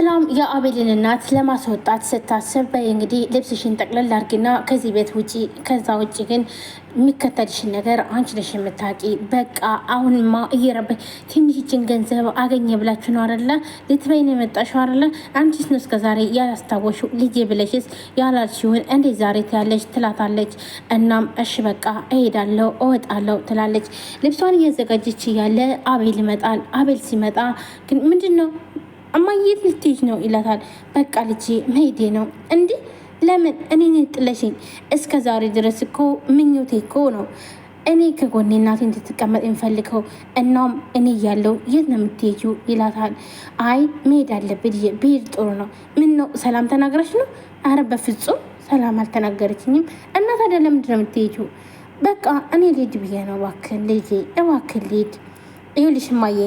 ሰላም የአቤልን እናት ለማስወጣት ስታስብ በይ እንግዲህ ልብስሽን ጠቅለል አድርጊና ከዚህ ቤት ውጪ፣ ከዛ ውጪ ግን የሚከተልሽን ነገር አንቺ ነሽ የምታውቂ። በቃ አሁንማ እየረበ ትንሽችን ገንዘብ አገኘ ብላችሁ ነው አይደለ? ልትበይ ነው የመጣሽው አይደለ? አንቺስ ነው እስከዛሬ ያላስታወሽው? ልጄ ብለሽስ ያላልሽውን እንዴት ዛሬ ትያለሽ? ትላታለች። እናም እሺ በቃ እሄዳለሁ እወጣለሁ ትላለች። ልብሷን እያዘጋጀች እያለ አቤል ይመጣል። አቤል ሲመጣ ግን ምንድን ነው እማዬ የት ልትሄጂ ነው ይላታል። በቃ ልጄ መሄዴ ነው። እንዲህ ለምን እኔን ጥለሽኝ? እስከ ዛሬ ድረስ እኮ ምኞቴ እኮ ነው እኔ ከጎኔ እናቴ እንድትቀመጥ የምፈልገው። እናም እኔ እያለሁ የት ነው የምትሄጂው ይላታል። አይ መሄድ አለብኝ ልጄ፣ ብሄድ ጥሩ ነው። ምን ነው ሰላም ተናግረሽ ነው? አረ በፍጹም ሰላም አልተናገረችኝም። እና ታዲያ ለምንድን ነው የምትሄጂው? በቃ እኔ ልሂድ ብዬ ነው። እባክህ ልጄ እባክህ ልሂድ። ይኸውልሽ እማዬ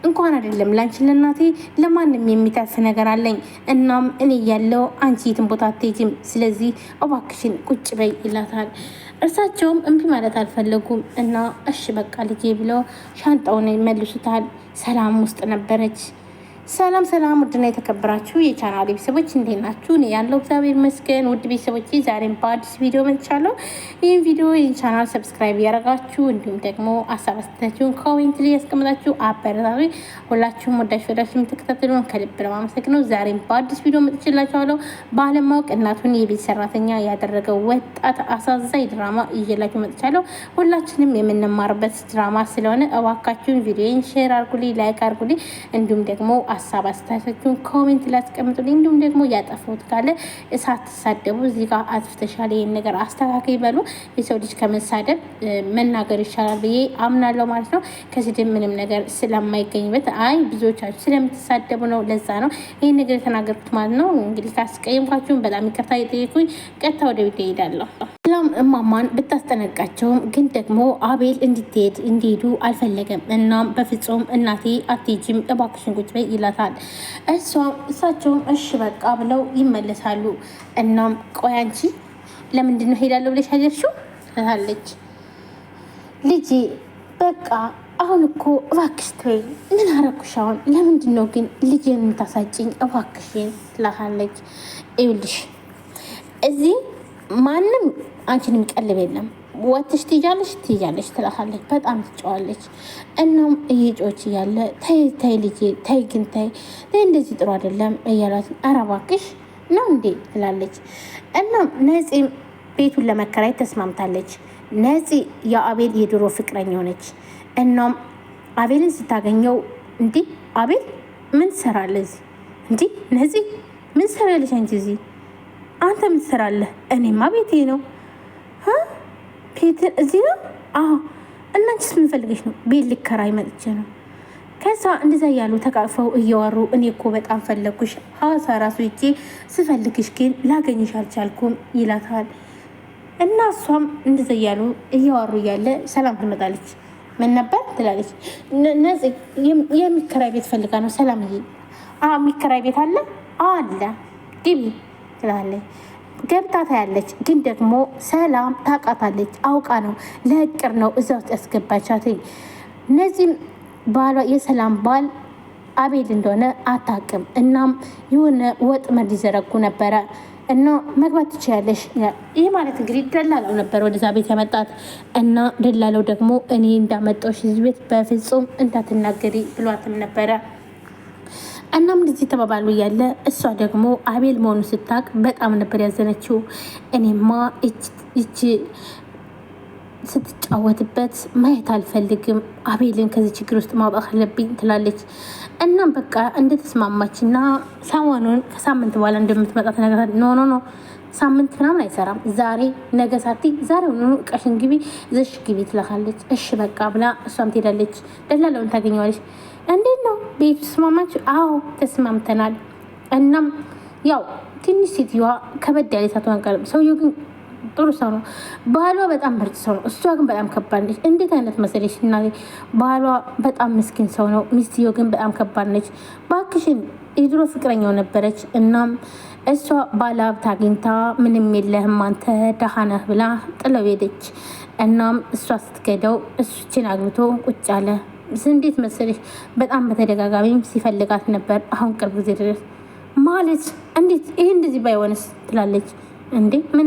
እንኳን አይደለም ላንቺ ለእናቴ ለማንም የሚተርፍ ነገር አለኝ። እናም እኔ ያለው አንቺ የትም ቦታ አትሄጂም። ስለዚህ እባክሽን ቁጭ በይ ይላታል። እርሳቸውም እምቢ ማለት አልፈለጉም እና እሺ በቃ ልጄ ብለው ሻንጣውን ይመልሱታል። ሰላም ውስጥ ነበረች። ሰላም ሰላም፣ ውድና የተከበራችሁ የቻናል ቤተሰቦች እንዴት ናችሁ? እኔ ያለው እግዚአብሔር ይመስገን። ውድ ቤተሰቦች ዛሬም በአዲስ ቪዲዮ መጥቻለሁ። ይህን ቪዲዮ ይህን ቻናል ሰብስክራይብ ያደረጋችሁ እንዲሁም ደግሞ ሀሳብ አስተያየታችሁን ኮሜንት ላይ ያስቀምጣችሁ አበረታቱ። ሁላችሁም ወዳችሁ የምትከታተሉን ከልብ ነው የማመሰግነው። ዛሬም በአዲስ ቪዲዮ መጥቼላችኋለሁ። ባለማወቅ እናቱን የቤት ሰራተኛ ያደረገው ወጣት አሳዛኝ ድራማ ይዤላችሁ መጥቻለሁ። ሁላችንም የምንማርበት ድራማ ስለሆነ እባካችሁን ቪዲዮን ሼር አድርጉልኝ፣ ላይክ አድርጉልኝ እንዲሁም ደግሞ ሀሳብ አስተያየታችሁን ኮሜንት ላይ አስቀምጡልኝ። እንዲሁም ደግሞ ያጠፉት ካለ ሳትሳደቡ እዚህ ጋር አጥፍተሻል ይሄን ነገር አስተካክል ይበሉ። የሰው ልጅ ከመሳደብ መናገር ይሻላል ብዬ አምናለሁ ማለት ነው። ከስድብ ምንም ነገር ስለማይገኝበት አይ ብዙዎቻችሁ ስለምትሳደቡ ነው፣ ለዛ ነው ይሄን ነገር የተናገርኩት ማለት ነው። እንግዲህ ካስቀየምኳችሁን በጣም ይቅርታ እየጠየኩኝ ቀጥታ ወደ ቤት እሄዳለሁ። ሰላም እማማን ብታስጠነቃቸውም ግን ደግሞ አቤል እንዲሄዱ አልፈለገም። እናም በፍጹም እናቴ አትሄጂም እባክሽን ቁጭ በይ ይላታል። እሳቸውም እሺ በቃ ብለው ይመለሳሉ። እናም ቆይ አንቺ ለምንድን ነው ሄዳለሁ ብለሽ ያገርሽው ትላለች። ልጄ በቃ አሁን እኮ እባክሽ ተወኝ። ምን አረኩሽ አሁን? ለምንድን ነው ግን ልጄን የምታሳጭኝ? እባክሽን ትላታለች። ይኸውልሽ እዚህ ማንም አንቺን የሚቀልብ የለም። ወጥሽ ትይጃለሽ ትላታለች። በጣም ትጫዋለች። እናም እየጮች እያለ ተይ ልጄ ተይ ግን ተይ እንደዚህ ጥሩ አይደለም እያላት ኧረ እባክሽ ነው እንዴ ትላለች። እናም ነፂም ቤቱን ለመከራየት ተስማምታለች። ነፂ የአቤል የድሮ ፍቅረኛ ሆነች። እናም አቤልን ስታገኘው እንዲህ አቤል ምን ትሰራለህ እዚህ? እንዲህ ነፂ ምን ትሰራለች አንቺ እዚህ? አንተ ምን ትሰራለህ? እኔማ ቤቴ ነው። ቤት እዚህ ነው? አዎ። እናንቺስ ምን ፈልገሽ ነው? ቤት ልከራይ መጥቼ ነው። ከዛ እንደዛ እያሉ ተቃቅፈው እያወሩ እኔ እኮ በጣም ፈለግኩሽ፣ ሐዋሳ ራሱ ሂጄ ስፈልግሽ ግን ላገኝሽ አልቻልኩም ይላታል። እና እሷም እንደዛ እያሉ እያወሩ እያለ ሰላም ትመጣለች። ምን ነበር ትላለች። ነፂ የሚከራይ ቤት ፈልጋ ነው ሰላምዬ። የሚከራይ ቤት አለ? አለ ግቢ ትላለች። ገብታ ታያለች። ግን ደግሞ ሰላም ታውቃታለች። አውቃ ነው ለእቅር ነው እዛ ውስጥ ያስገባቻት። እነዚህም ባሏ የሰላም ባል አቤል እንደሆነ አታውቅም። እናም የሆነ ወጥመድ ሊዘረጉ ነበረ እና መግባት ትችያለሽ። ይህ ማለት እንግዲህ ደላላው ነበር ወደዛ ቤት ያመጣት እና ደላላው ደግሞ እኔ እንዳመጣሁሽ እዚህ ቤት በፍጹም እንዳትናገሪ ብሏትም ነበረ። እናም እንደዚህ ተባባሉ እያለ እሷ ደግሞ አቤል መሆኑ ስታቅ በጣም ነበር ያዘነችው። እኔማ እቺ ስትጫወትበት ማየት አልፈልግም፣ አቤልን ከዚህ ችግር ውስጥ ማውጣት አለብኝ ትላለች። እናም በቃ እንደተስማማችና ሰሞኑን ከሳምንት በኋላ እንደምትመጣ ተነግራት ኖ ሳምንት ምናምን አይሰራም፣ ዛሬ ነገ ሳቲ ዛሬ ሆኖ እቃሽን ግቢ ዘሽ ግቢ ትላካለች። እሺ በቃ ብላ እሷም ትሄዳለች። ደላለውን ታገኘዋለች። እንዴት ነው ቤቱ ተስማማችሁ? አዎ ተስማምተናል። እናም ያው ትንሽ ሴትዮዋ ከበድ ያለ ሳትሆን ቀርም፣ ሰውየው ግን ጥሩ ሰው ነው። ባሏ በጣም ምርጥ ሰው ነው። እሷ ግን በጣም ከባድ ነች። እንዴት አይነት መሰለሽ እናቴ፣ ባሏ በጣም ምስኪን ሰው ነው። ሚስትየው ግን በጣም ከባድ ነች። ባክሽን የድሮ ፍቅረኛው ነበረች። እናም እሷ ባለ ሀብት አግኝታ ምንም የለህም አንተ ደሃ ነህ ብላ ጥለው ሄደች። እናም እሷ ስትገደው እሱችን አግብቶ ቁጭ አለ። እንዴት መሰለሽ በጣም በተደጋጋሚም ሲፈልጋት ነበር። አሁን ቅርብ ጊዜ ድረስ ማለት እንዴት ይሄ እንደዚህ ባይሆንስ ትላለች እንዴ ምን